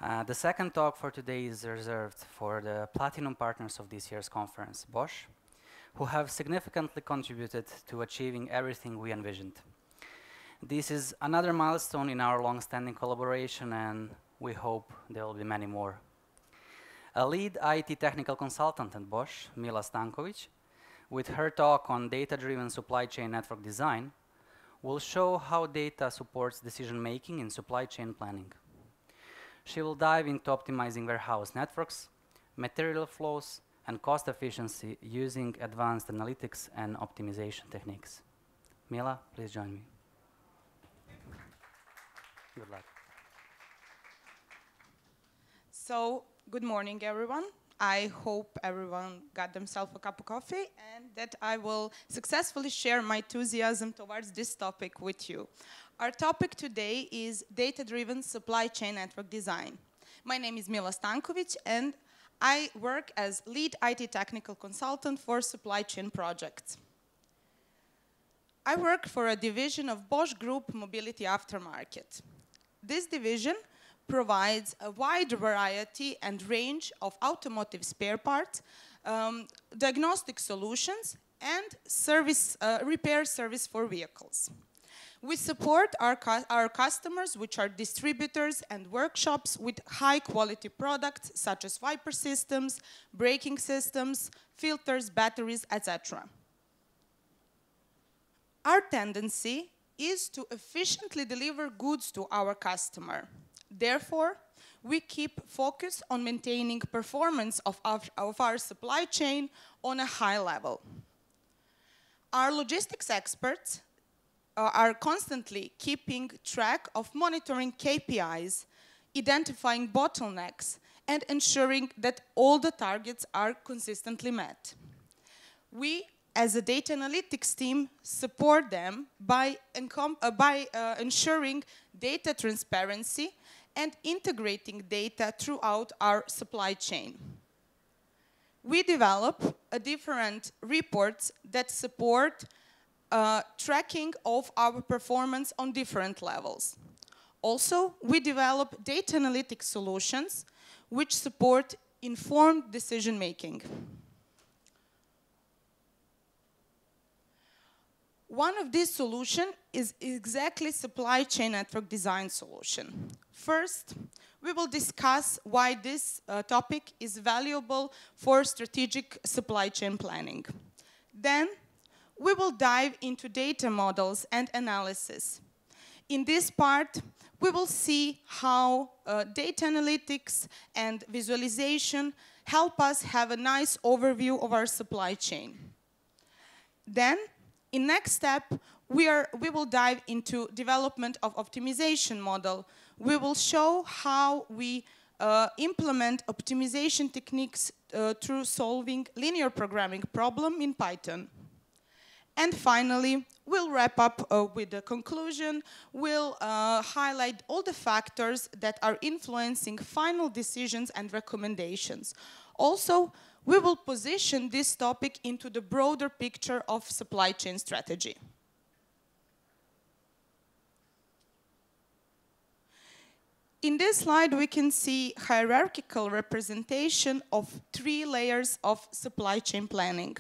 The second talk for today is reserved for the platinum partners of this year's conference, Bosch, who have significantly contributed to achieving everything we envisioned. This is another milestone in our long-standing collaboration, and we hope there will be many more. A lead IT technical consultant at Bosch, Mila Stankovic, with her talk on data-driven supply chain network design, will show how data supports decision-making in supply chain planning. She will dive into optimizing warehouse networks, material flows, and cost efficiency using advanced analytics and optimization techniques. Mila, please join me. Good luck. So, good morning, everyone. I hope everyone got themselves a cup of coffee and that I will successfully share my enthusiasm towards this topic with you. Our topic today is data-driven supply chain network design. My name is Mila Stankovic and I work as lead IT technical consultant for supply chain projects. I work for a division of Bosch Group Mobility Aftermarket. This division provides a wide variety and range of automotive spare parts, diagnostic solutions, and repair service for vehicles. We support our customers, which are distributors and workshops with high-quality products such as wiper systems, braking systems, filters, batteries, etc. Our tendency is to efficiently deliver goods to our customer. Therefore, we keep focus on maintaining performance of our supply chain on a high level. Our logistics experts are constantly keeping track of monitoring KPIs, identifying bottlenecks, and ensuring that all the targets are consistently met. We, as a data analytics team, support them by ensuring data transparency and integrating data throughout our supply chain. We develop different reports that support tracking of our performance on different levels. Also, we develop data analytics solutions which support informed decision-making. One of these solutions is exactly supply chain network design solution. First, we will discuss why this topic is valuable for strategic supply chain planning. Then, we will dive into data models and analysis. In this part, we will see how data analytics and visualization help us have a nice overview of our supply chain. Then, in next step, we will dive into development of optimization model. We will show how we implement optimization techniques through solving linear programming problem in Python. And finally, we'll wrap up with the conclusion. We'll highlight all the factors that are influencing final decisions and recommendations. Also, we will position this topic into the broader picture of supply chain strategy. In this slide, we can see hierarchical representation of 3 layers of supply chain planning.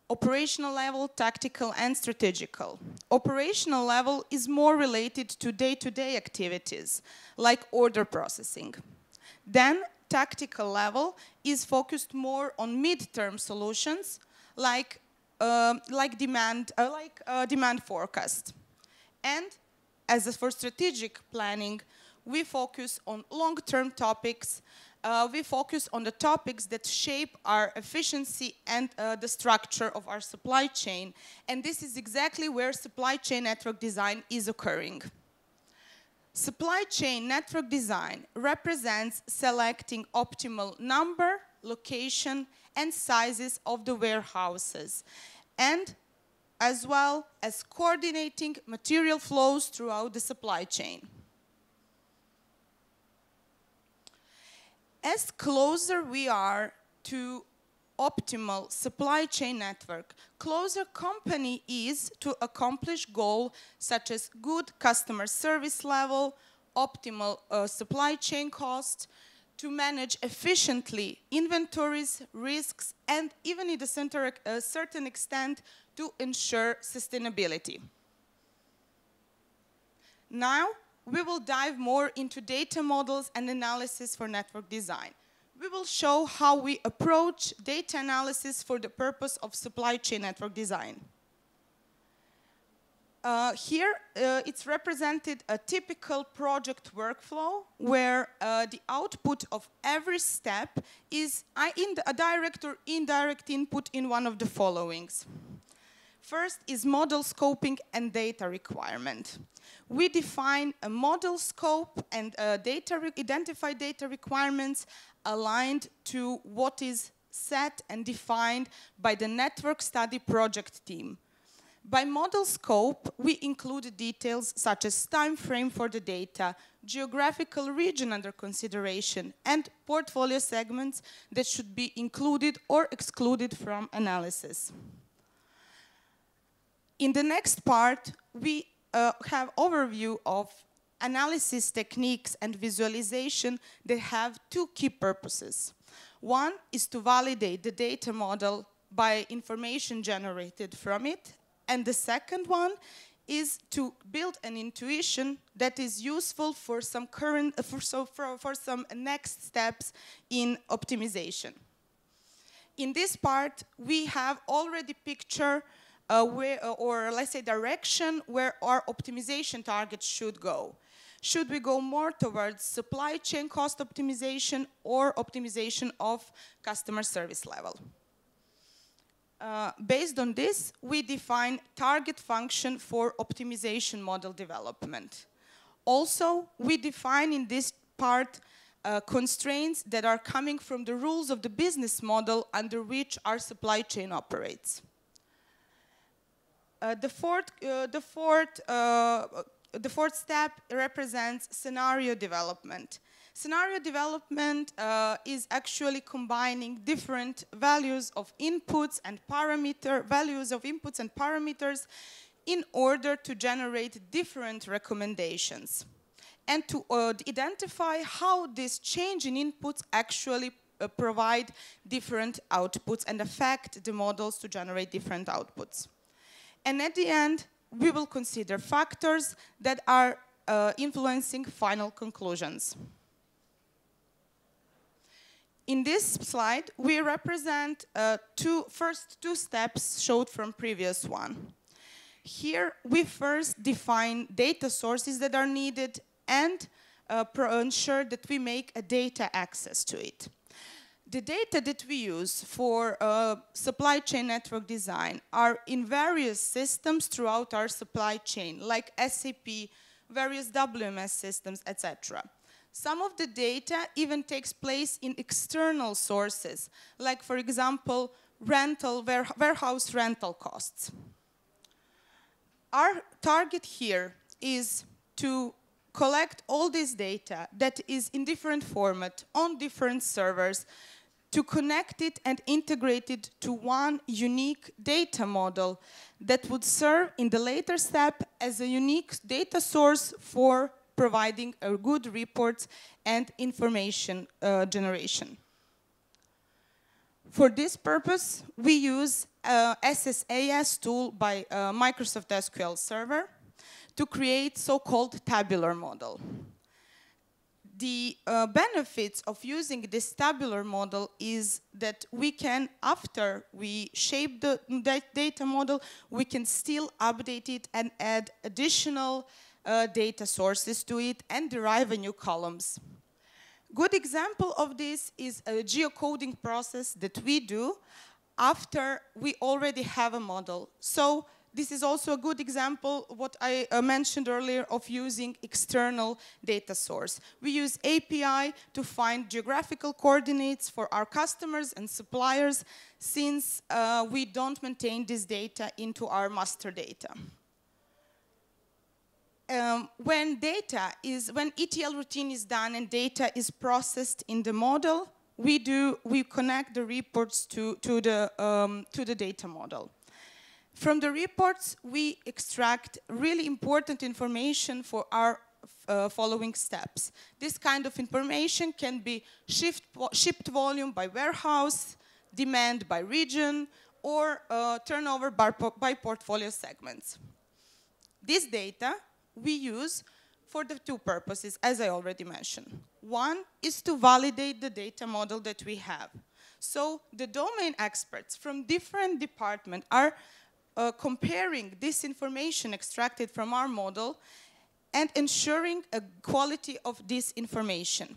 Operational level, tactical, and strategical. Operational level is more related to day-to-day activities, like order processing. Then, tactical level is focused more on mid-term solutions, like demand forecast. And as for strategic planning, we focus on long-term topics. We focus on the topics that shape our efficiency and the structure of our supply chain. And this is exactly where supply chain network design is occurring. Supply chain network design represents selecting optimal number, location, and sizes of the warehouses, and as well as coordinating material flows throughout the supply chain. As closer we are to optimal supply chain network, closer company is to accomplish goals such as good customer service level, optimal supply chain cost, to manage efficiently inventories, risks, and even in a certain extent to ensure sustainability. Now, we will dive more into data models and analysis for network design. We will show how we approach data analysis for the purpose of supply chain network design. Here, it's represented a typical project workflow where the output of every step is a direct or indirect input in one of the followings. First is model scoping and data requirement. We define a model scope and identify data requirements aligned to what is set and defined by the network study project team. By model scope, we include details such as time frame for the data, geographical region under consideration, and portfolio segments that should be included or excluded from analysis. In the next part, we have overview of analysis techniques and visualization that have two key purposes. One is to validate the data model by information generated from it, and the second one is to build an intuition that is useful for some for some next steps in optimization. In this part, we have already pictured or let's say direction where our optimization targets should go. Should we go more towards supply chain cost optimization or optimization of customer service level? Based on this, we define target function for optimization model development. Also, we define in this part constraints that are coming from the rules of the business model under which our supply chain operates. The fourth step represents scenario development. Scenario development is actually combining different values of inputs and parameters in order to generate different recommendations and to identify how this change in inputs actually provide different outputs and affect the models to generate different outputs. And at the end, we will consider factors that are influencing final conclusions. In this slide, we represent first two steps showed from previous one. Here, we first define data sources that are needed and ensure that we make a data access to it. The data that we use for supply chain network design are in various systems throughout our supply chain, like SAP, various WMS systems, etc. Some of the data even takes place in external sources, like, for example, warehouse rental costs. Our target here is to collect all this data that is in different format on different servers, to connect it and integrate it to one unique data model that would serve in the later step as a unique data source for providing a good reports and information generation. For this purpose, we use SSAS tool by Microsoft SQL Server to create so-called tabular model. The benefits of using this tabular model is that we can, after we shape the data model, we can still update it and add additional data sources to it and derive a new columns. Good example of this is a geocoding process that we do after we already have a model. So this is also a good example of what I mentioned earlier of using external data source. We use API to find geographical coordinates for our customers and suppliers since we don't maintain this data into our master data. When ETL routine is done and data is processed in the model, we connect the reports to the data model. From the reports, we extract really important information for our following steps. This kind of information can be shipped volume by warehouse, demand by region, or turnover by portfolio segments. This data we use for the two purposes, as I already mentioned. One is to validate the data model that we have. So the domain experts from different departments are comparing this information extracted from our model and ensuring a quality of this information.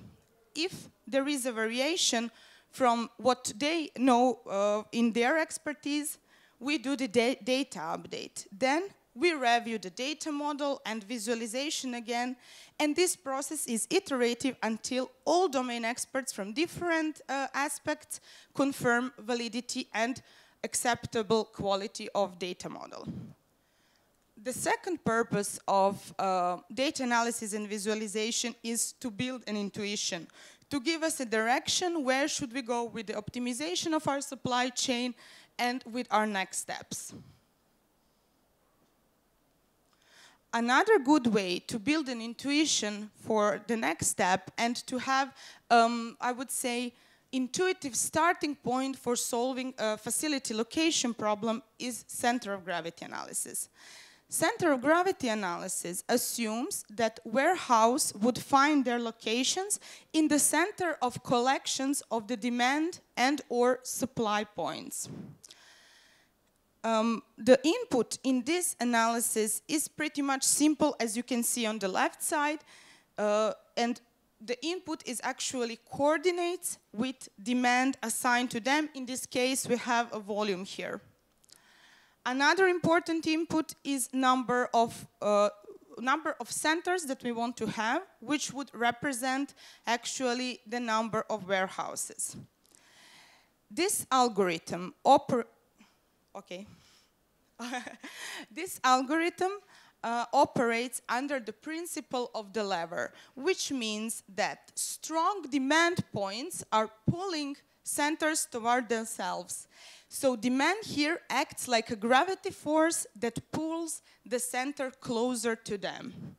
If there is a variation from what they know in their expertise, we do the data update. Then we review the data model and visualization again, and this process is iterative until all domain experts from different aspects confirm validity and acceptable quality of data model. The second purpose of data analysis and visualization is to build an intuition, to give us a direction where should we go with the optimization of our supply chain and with our next steps. Another good way to build an intuition for the next step and to have, I would say, intuitive starting point for solving a facility location problem is center of gravity analysis. Center of gravity analysis assumes that warehouse would find their locations in the center of collections of the demand and or supply points. The input in this analysis is pretty much simple, as you can see on the left side, and the input is actually coordinates with demand assigned to them. In this case, we have a volume here. Another important input is number of centers that we want to have, which would represent actually the number of warehouses. This algorithm this algorithm operates under the principle of the lever, which means that strong demand points are pulling centers toward themselves. So demand here acts like a gravity force that pulls the center closer to them.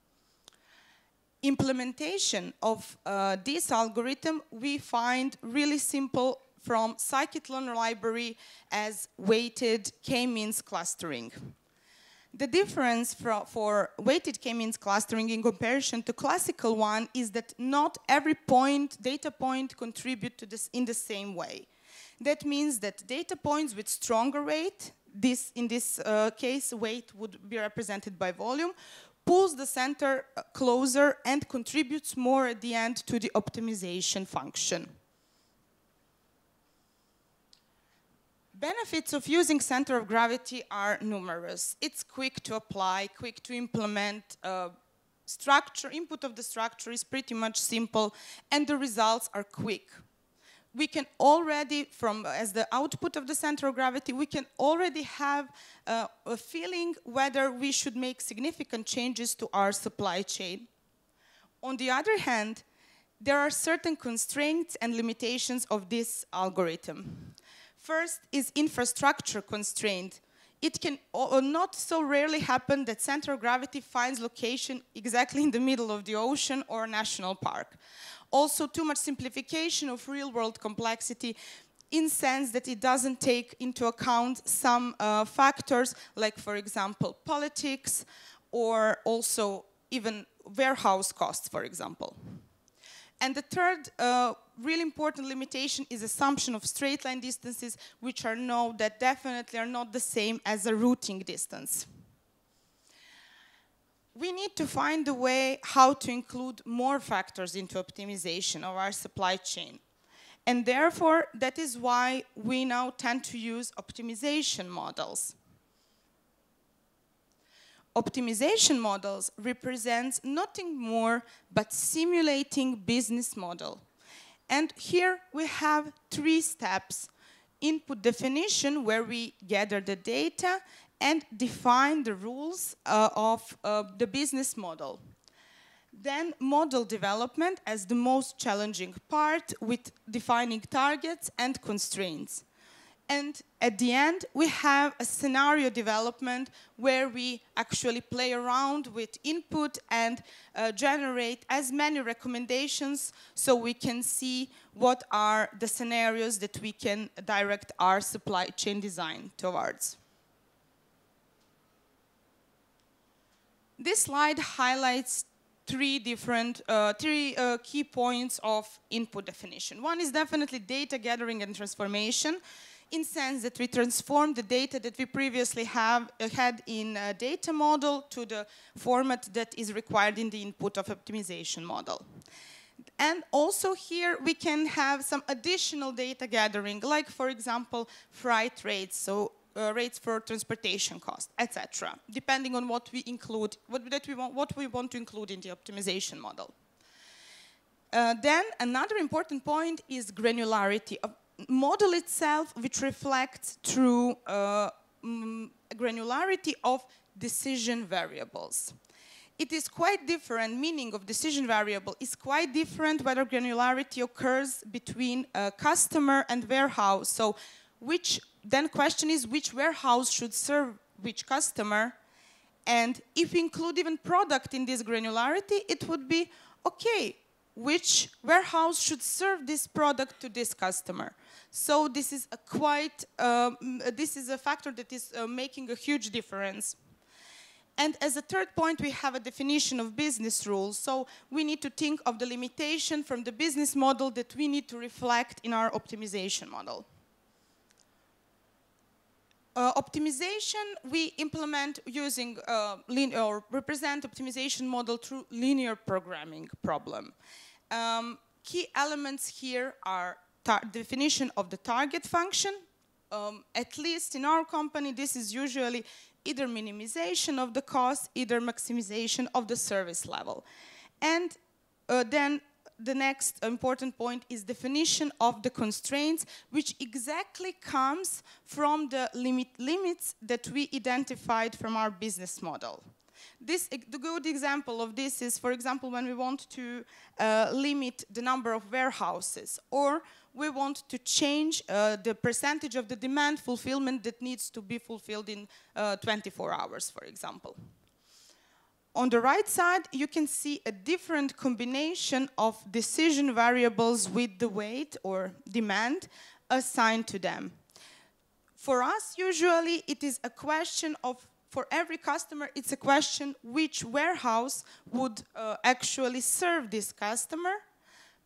Implementation of this algorithm we find really simple from scikit-learn library as weighted k-means clustering. The difference for weighted k-means clustering in comparison to classical one is that not every data point contribute to this in the same way. That means that data points with stronger weight, in this case weight would be represented by volume, pulls the center closer and contributes more at the end to the optimization function. Benefits of using center of gravity are numerous. It's quick to apply, quick to implement. Input of the structure is pretty much simple, and the results are quick. We can already, as the output of the center of gravity, we can already have a feeling whether we should make significant changes to our supply chain. On the other hand, there are certain constraints and limitations of this algorithm. First is infrastructure constraint. It can not so rarely happen that center of gravity finds location exactly in the middle of the ocean or a national park. Also, too much simplification of real-world complexity in sense that it doesn't take into account some factors like, for example, politics or also even warehouse costs, for example. And the third really important limitation is assumption of straight line distances, which that definitely are not the same as a routing distance. We need to find a way how to include more factors into optimization of our supply chain. And therefore, that is why we now tend to use optimization models. Optimization models represent nothing more but simulating business model. And here we have 3 steps. Input definition, where we gather the data and define the rules of the business model. Then model development as the most challenging part with defining targets and constraints. And at the end, we have a scenario development where we actually play around with input and generate as many recommendations so we can see what are the scenarios that we can direct our supply chain design towards. This slide highlights three key points of input definition. One is definitely data gathering and transformation, in sense that we transform the data that we previously had in a data model to the format that is required in the input of optimization model. And also here we can have some additional data gathering, like for example, freight rates, so rates for transportation cost, etc., depending on what we include, what we want to include in the optimization model. Then another important point is granularity of model itself, which reflects through granularity of decision variables. It is quite different, meaning of decision variable is quite different whether granularity occurs between a customer and warehouse. So then question is which warehouse should serve which customer, and if we include even product in this granularity, it would be, okay, which warehouse should serve this product to this customer. So this is a factor that is making a huge difference. And as a third point, we have a definition of business rules. So we need to think of the limitation from the business model that we need to reflect in our optimization model. Optimization, we implement using or represent optimization model through linear programming problem. Key elements here are definition of the target function. At least in our company, this is usually either minimization of the cost, either maximization of the service level. And then the next important point is definition of the constraints, which exactly comes from the limits that we identified from our business model. The good example of this is, for example, when we want to limit the number of warehouses, or we want to change the percentage of the demand fulfillment that needs to be fulfilled in 24 hours, for example. On the right side, you can see a different combination of decision variables with the weight or demand assigned to them. For us, usually, it is a question of, for every customer, it's a question which warehouse would actually serve this customer,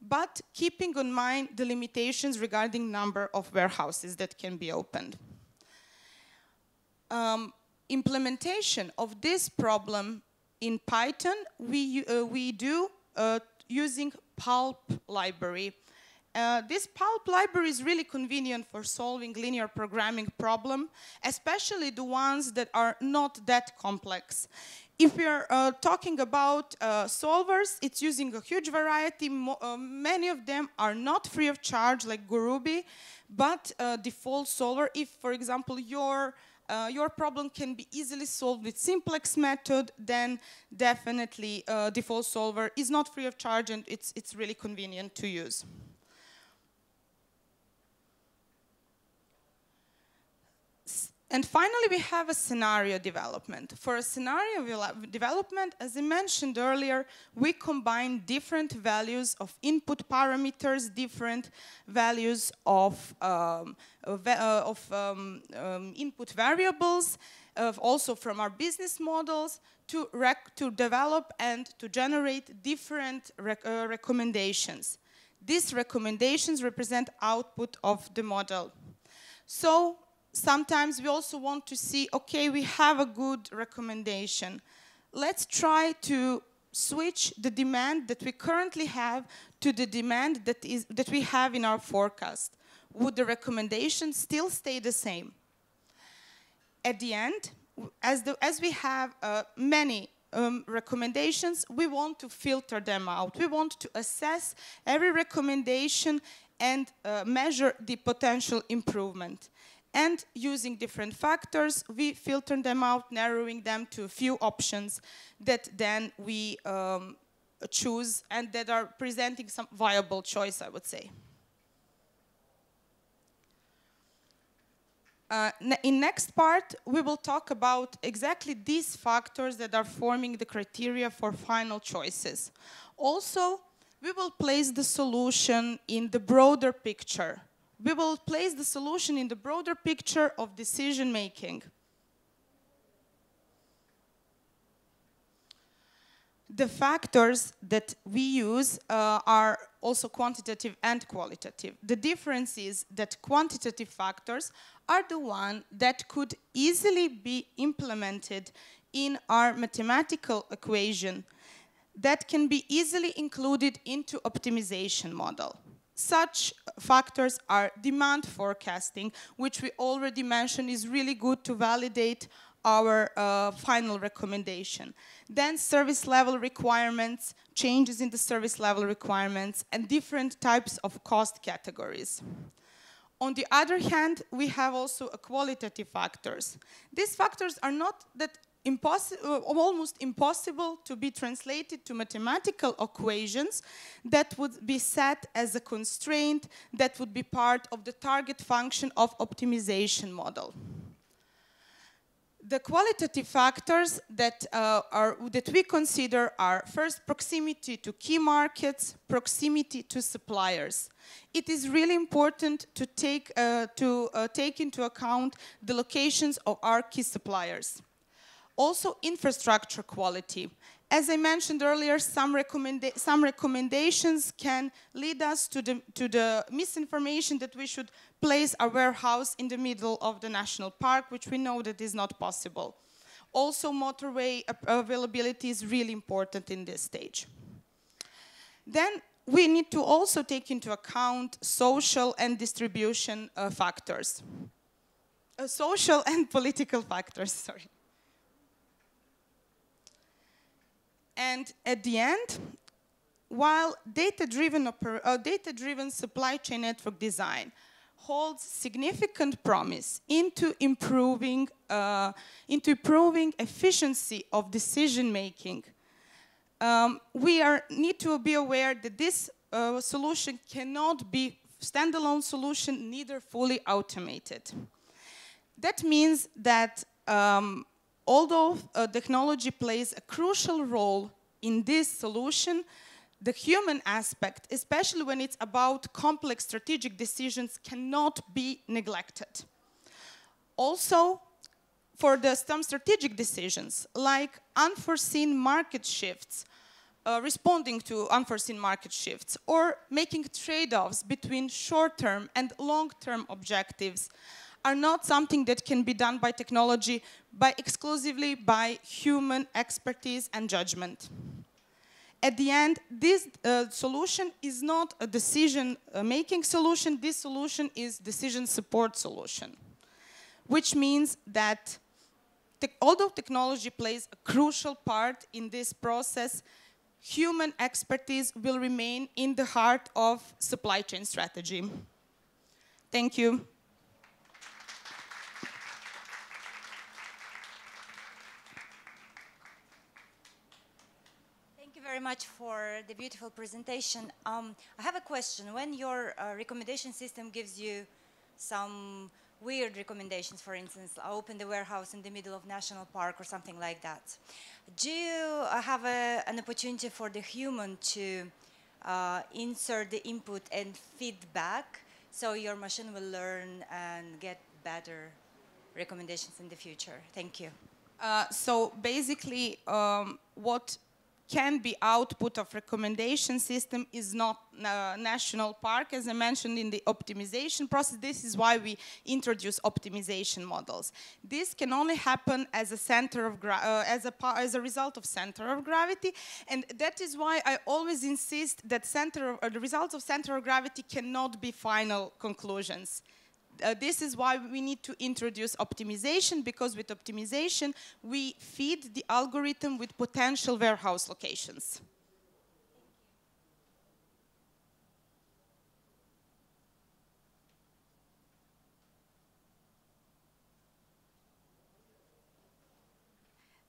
but keeping in mind the limitations regarding number of warehouses that can be opened. Implementation of this problem in Python, we do using Pulp library. This Pulp library is really convenient for solving linear programming problem, especially the ones that are not that complex. If we are talking about solvers, it's using a huge variety. Many of them are not free of charge, like Gurubi, but default solver, if, for example, your problem can be easily solved with simplex method, then definitely default solver is not free of charge, and it's really convenient to use. And finally, we have a scenario development. For a scenario development, as I mentioned earlier, we combine different values of input parameters, different values of input variables, also from our business models, to develop and to generate different recommendations. These recommendations represent output of the model. So sometimes we also want to see, okay, we have a good recommendation. Let's try to switch the demand that we currently have to the demand that we have in our forecast. Would the recommendation still stay the same? At the end, as we have many recommendations, we want to filter them out. We want to assess every recommendation and measure the potential improvement. And using different factors, we filter them out, narrowing them to a few options that then we choose and that are presenting some viable choice, I would say. In next part, we will talk about exactly these factors that are forming the criteria for final choices. Also, we will place the solution in the broader picture. We will place the solution in the broader picture of decision making. The factors that we use are also quantitative and qualitative. The difference is that quantitative factors are the ones that could easily be implemented in our mathematical equation that can be easily included into optimization model. Such factors are demand forecasting, which we already mentioned is really good to validate our final recommendation. Then service level requirements, changes in the service level requirements, and different types of cost categories. On the other hand, we have also qualitative factors. These factors are not that almost impossible to be translated to mathematical equations that would be set as a constraint that would be part of the target function of optimization model. The qualitative factors that we consider are first proximity to key markets, proximity to suppliers. It is really important to take into account the locations of our key suppliers. Also, infrastructure quality. As I mentioned earlier, some recommendations can lead us to the misinformation that we should place a warehouse in the middle of the national park, which we know that is not possible. Also, motorway availability is really important in this stage. Then we need to also take into account social and distribution factors. Social and political factors, sorry. And at the end, while data-driven supply chain network design holds significant promise into improving efficiency of decision making, we need to be aware that this solution cannot be standalone solution, neither fully automated. That means that although technology plays a crucial role in this solution, the human aspect, especially when it's about complex strategic decisions, cannot be neglected. Also, for some strategic decisions, like unforeseen market shifts, responding to unforeseen market shifts, or making trade-offs between short-term and long-term objectives, are not something that can be done by technology, exclusively by human expertise and judgment. At the end, this solution is not a decision-making solution. This solution is decision support solution, which means that although technology plays a crucial part in this process, human expertise will remain in the heart of supply chain strategy. Thank you. Thank you very much for the beautiful presentation. I have a question. When your recommendation system gives you some weird recommendations, for instance, open the warehouse in the middle of national park or something like that, do you have an opportunity for the human to insert the input and feedback so your machine will learn and get better recommendations in the future? Thank you. So basically, what can be output of recommendation system is not national park, as I mentioned in the optimization process. This is why we introduce optimization models. This can only happen as a center of as a result of center of gravity, and that is why I always insist that the results of center of gravity cannot be final conclusions. This is why we need to introduce optimization, because with optimization, we feed the algorithm with potential warehouse locations.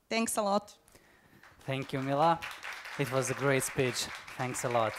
Thanks a lot. Thank you, Mila. It was a great speech. Thanks a lot.